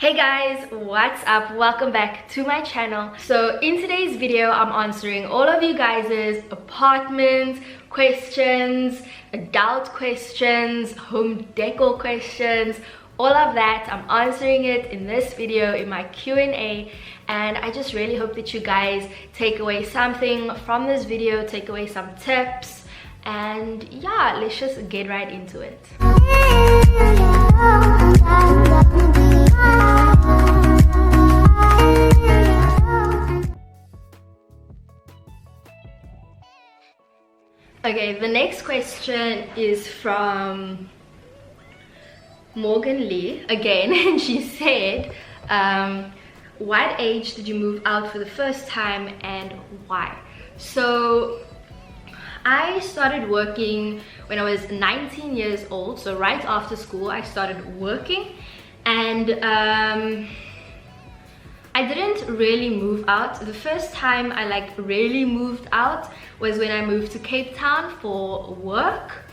Hey guys, what's up? Welcome back to my channel. So in today's video, I'm answering all of you guys' apartment questions, adult questions, home decor questions, all of that. I'm answering it in this video in my Q&A, and I just really hope that you guys take away something from this video, take away some tips, and yeah, let's just get right into it. Okay, the next question is from Morgan Lee again, and she said, what age did you move out for the first time and why? So I started working when I was 19 years old, so right after school I started working, and I didn't really move out. The first time I really moved out was when I moved to Cape Town for work.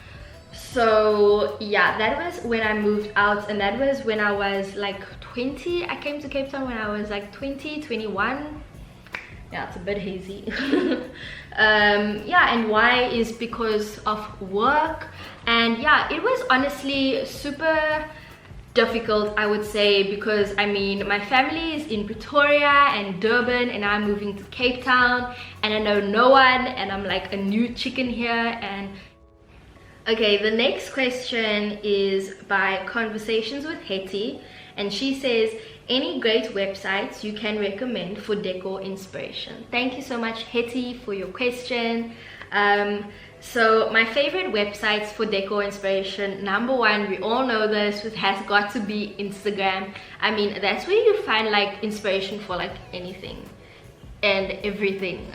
So yeah, that was when I moved out, and that was when I was like 20. I came to Cape Town when I was like 20, 21. Yeah, it's a bit hazy. Yeah, and why is because of work. And yeah, it was honestly super difficult, I would say, because I mean my family is in Pretoria and Durban, and I'm moving to Cape Town, and I know no one, and I'm like a new chicken here. And okay, the next question is by Conversations with Hetty, and she says, any great websites you can recommend for decor inspiration? Thank you so much, Hetty, for your question. So my favorite websites for decor inspiration, number one, we all know this, it has got to be Instagram. I mean, that's where you find like inspiration for like anything and everything.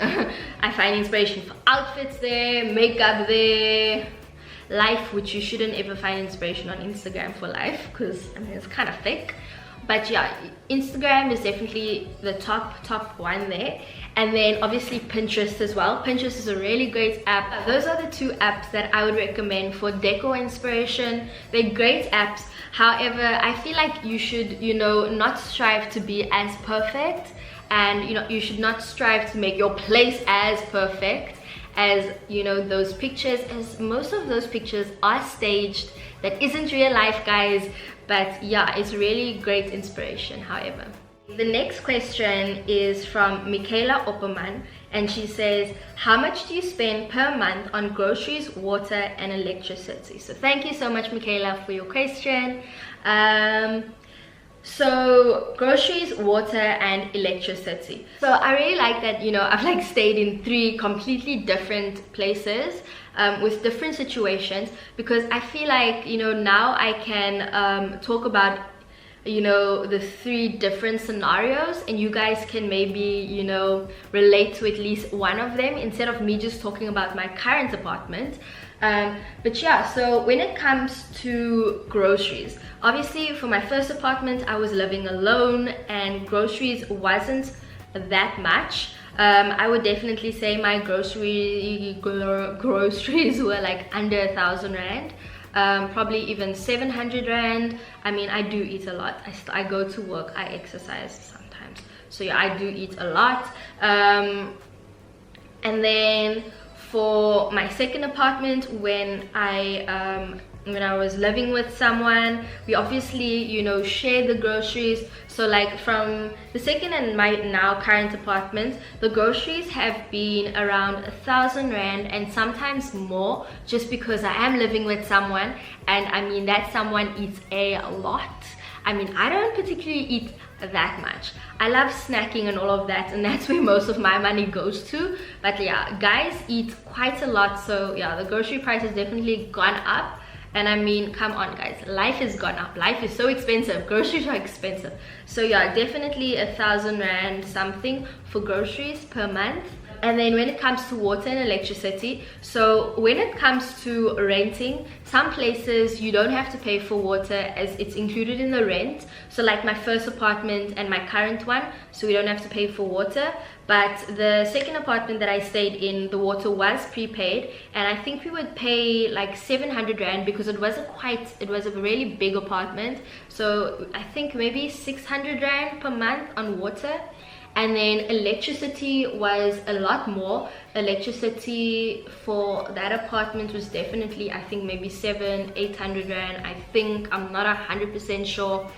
I find inspiration for outfits there, makeup there, life, which you shouldn't ever find inspiration on Instagram for life, because I mean it's kind of fake. But yeah, Instagram is definitely the top one there. And then obviously Pinterest as well. Pinterest is a really great app. Those are the two apps that I would recommend for decor inspiration. They're great apps. However, I feel like you should, not strive to be as perfect, and you should not strive to make your place as perfect as those pictures, as most of those pictures are staged. That isn't real life, guys. But yeah, it's really great inspiration. However, the next question is from Michaela Opperman, and she says, how much do you spend per month on groceries, water and electricity? So thank you so much, Michaela, for your question. So groceries, water and electricity. So I really like that, I've stayed in 3 completely different places with different situations, because I feel like, now I can talk about, the 3 different scenarios, and you guys can maybe, relate to at least one of them instead of me just talking about my current apartment. But yeah, so when it comes to groceries, obviously for my first apartment I was living alone and groceries wasn't that much. I would definitely say my groceries were like under 1,000 rand, probably even 700 rand. I mean, I do eat a lot. I go to work, I exercise sometimes, so yeah, I do eat a lot. And then for my second apartment, when I was living with someone, we obviously share the groceries. So like from the second and my now current apartment, the groceries have been around 1,000 rand and sometimes more, just because I am living with someone, and I mean that someone eats a lot. I mean, I don't particularly eat that much. I love snacking and all of that, and that's where most of my money goes to. But yeah, guys eat quite a lot, so yeah, the grocery price has definitely gone up. And I mean, come on guys, life has gone up. Life is so expensive, groceries are expensive. So yeah, definitely 1,000 rand something for groceries per month. And then when it comes to water and electricity, so when it comes to renting, some places you don't have to pay for water as it's included in the rent. So like my first apartment and my current one, so we don't have to pay for water. But the second apartment that I stayed in, the water was prepaid, and I think we would pay like 700 Rand because it was a really big apartment. So I think maybe 600 Rand per month on water. And then electricity was a lot more. Electricity for that apartment was definitely, I think maybe 700-800 Rand, I think. I'm not 100% sure.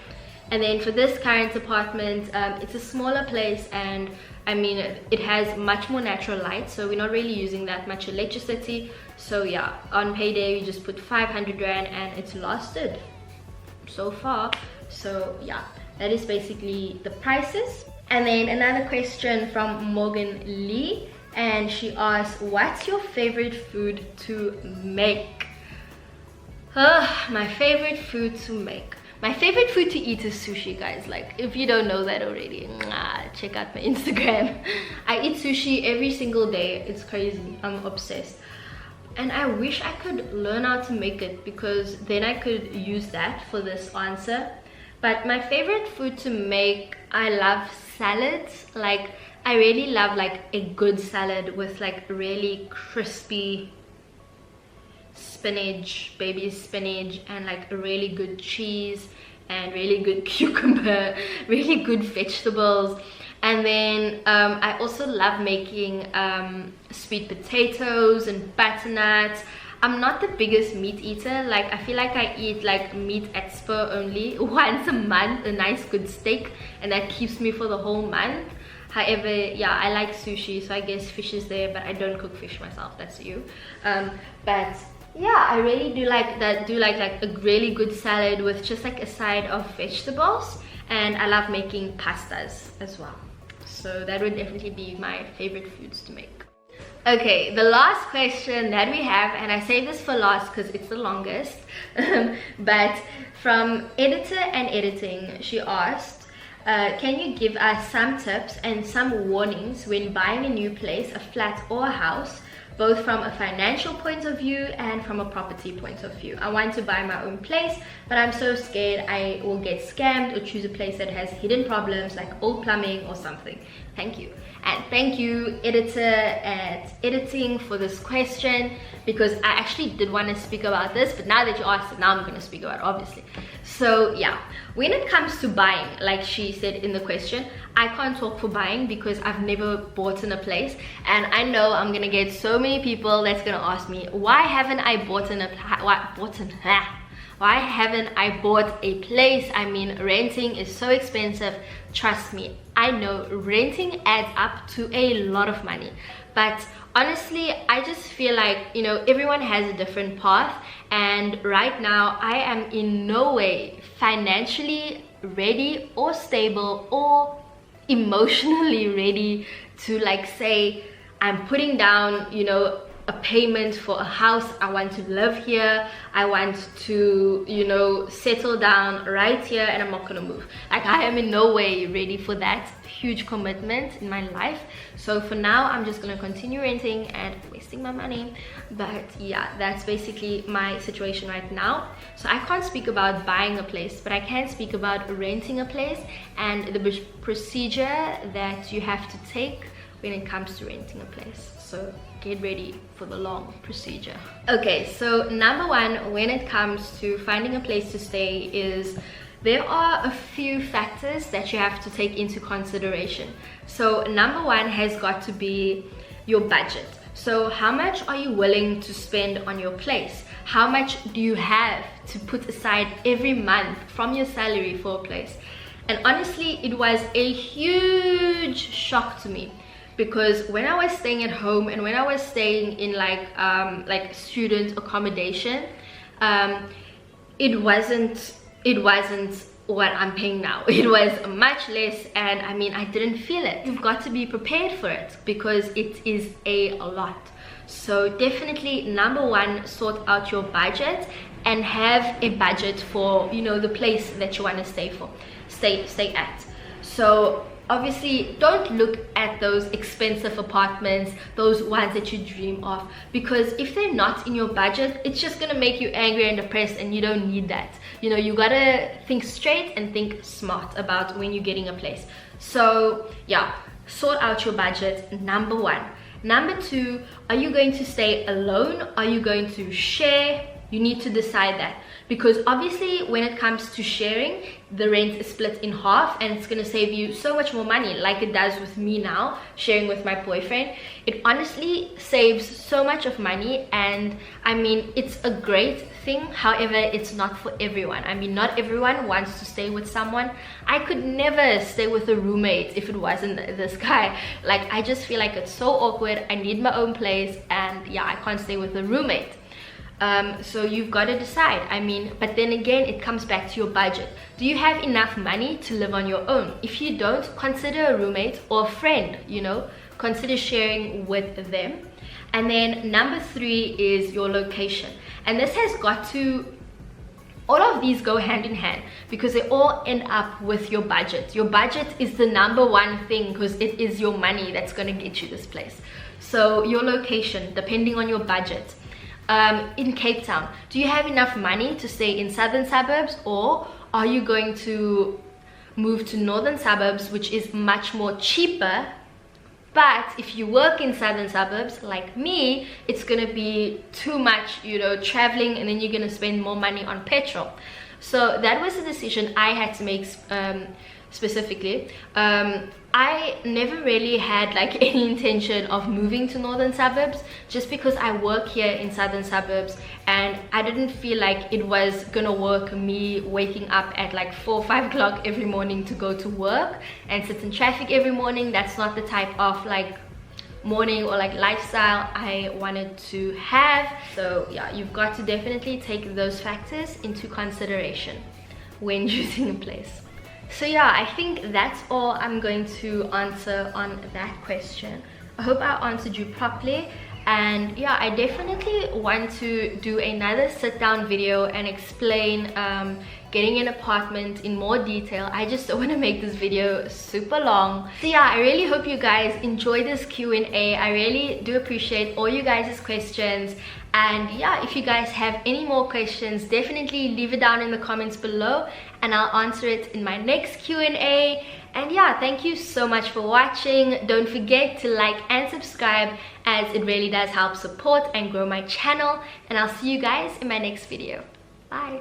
And then for this current apartment, it's a smaller place, and I mean it has much more natural light, so we're not really using that much electricity. So yeah, on payday we just put 500 Rand and it's lasted so far. So yeah, that is basically the prices. And then another question from Morgan Lee, and she asks, what's your favorite food to make? My favorite food to make. My favorite food to eat is sushi, guys. Like, if you don't know that already, check out my Instagram. I eat sushi every single day. It's crazy. I'm obsessed. And I wish I could learn how to make it, because then I could use that for this answer. But my favorite food to make, I love salads. Like, I really love like a good salad with like really crispy spinach, baby spinach, and like a really good cheese and really good cucumber, really good vegetables. And then I also love making sweet potatoes and butternuts. I'm not the biggest meat eater. Like, I feel like I eat like meat at Spur only once a month, a nice good steak, and that keeps me for the whole month. However, yeah, I like sushi, so I guess fish is there, but I don't cook fish myself. That's you. But yeah, I really do like that. Do like a really good salad with just like a side of vegetables, and I love making pastas as well. So that would definitely be my favorite foods to make. Okay, the last question that we have, and I say this for last because it's the longest, but from Editor and Editing, she asked, can you give us some tips and some warnings when buying a new place, a flat or a house, both from a financial point of view and from a property point of view? I want to buy my own place, but I'm so scared I will get scammed or choose a place that has hidden problems like old plumbing or something. Thank you. And thank you, Editor at Editing, for this question, because I actually did want to speak about this, but now that you asked it, now I'm going to speak about it, obviously. So yeah, when it comes to buying, like she said in the question, I can't talk for buying because I've never bought in a place, and I know I'm going to get so many people that's going to ask me, why haven't I bought in a why haven't I bought a place? I mean, renting is so expensive. Trust me, I know renting adds up to a lot of money. But honestly, I just feel like, you know, everyone has a different path. And right now, I am in no way financially ready or stable or emotionally ready to like say, I'm putting down, you know, a payment for a house. I want to live here. I want to, you know, settle down right here, and I'm not gonna move. Like, I am in no way ready for that huge commitment in my life. So for now, I'm just gonna continue renting and wasting my money. But yeah, that's basically my situation right now. So I can't speak about buying a place, but I can speak about renting a place and the procedure that you have to take when it comes to renting a place. So get ready for the long procedure. Okay, so number one, when it comes to finding a place to stay, is there are a few factors that you have to take into consideration. So number one has got to be your budget. So how much are you willing to spend on your place? How much do you have to put aside every month from your salary for a place? And honestly, it was a huge shock to me, because when I was staying at home and when I was staying in like student accommodation, it wasn't what I'm paying now. It was much less, and I mean, I didn't feel it. You've got to be prepared for it because it is a lot. So definitely, number one, sort out your budget and have a budget for, you know, the place that you want to stay at. So obviously don't look at those expensive apartments, those ones that you dream of, because if they're not in your budget, it's just gonna make you angry and depressed, and you don't need that. You know, you gotta think straight and think smart about when you're getting a place. So yeah, sort out your budget, number one. Number two, are you going to stay alone? Are you going to share? You need to decide that, because obviously when it comes to sharing, the rent is split in half, and it's going to save you so much more money, like it does with me now, sharing with my boyfriend. It honestly saves so much of money, and I mean, it's a great thing. However, it's not for everyone. I mean, not everyone wants to stay with someone. I could never stay with a roommate if it wasn't this guy. Like, I just feel like it's so awkward. I need my own place, and yeah, I can't stay with a roommate. So you've got to decide. I mean, but then again, it comes back to your budget. Do you have enough money to live on your own? If you don't, consider a roommate or a friend, you know, consider sharing with them. And then number three is your location. And this has got to, all of these go hand in hand, because they all end up with your budget. Your budget is the number one thing, because it is your money that's going to get you this place. So your location, depending on your budget. In Cape Town, do you have enough money to stay in southern suburbs, or are you going to move to northern suburbs, which is much more cheaper? But if you work in southern suburbs like me, it's gonna be too much, you know, traveling, and then you're gonna spend more money on petrol. So that was a decision I had to make specifically. I never really had like any intention of moving to northern suburbs, just because I work here in southern suburbs, and I didn't feel like it was gonna work, me waking up at like 4 or 5 o'clock every morning to go to work and sit in traffic every morning. That's not the type of like morning or like lifestyle I wanted to have. So yeah, you've got to definitely take those factors into consideration when choosing a place. So yeah, I think that's all I'm going to answer on that question. I hope I answered you properly. And yeah, I definitely want to do another sit down video and explain getting an apartment in more detail. I just don't want to make this video super long. So yeah, I really hope you guys enjoy this Q&A. I really do appreciate all you guys' questions. And yeah, if you guys have any more questions, definitely leave it down in the comments below, and I'll answer it in my next Q&A. And yeah, thank you so much for watching. Don't forget to like and subscribe, as it really does help support and grow my channel. And I'll see you guys in my next video. Bye.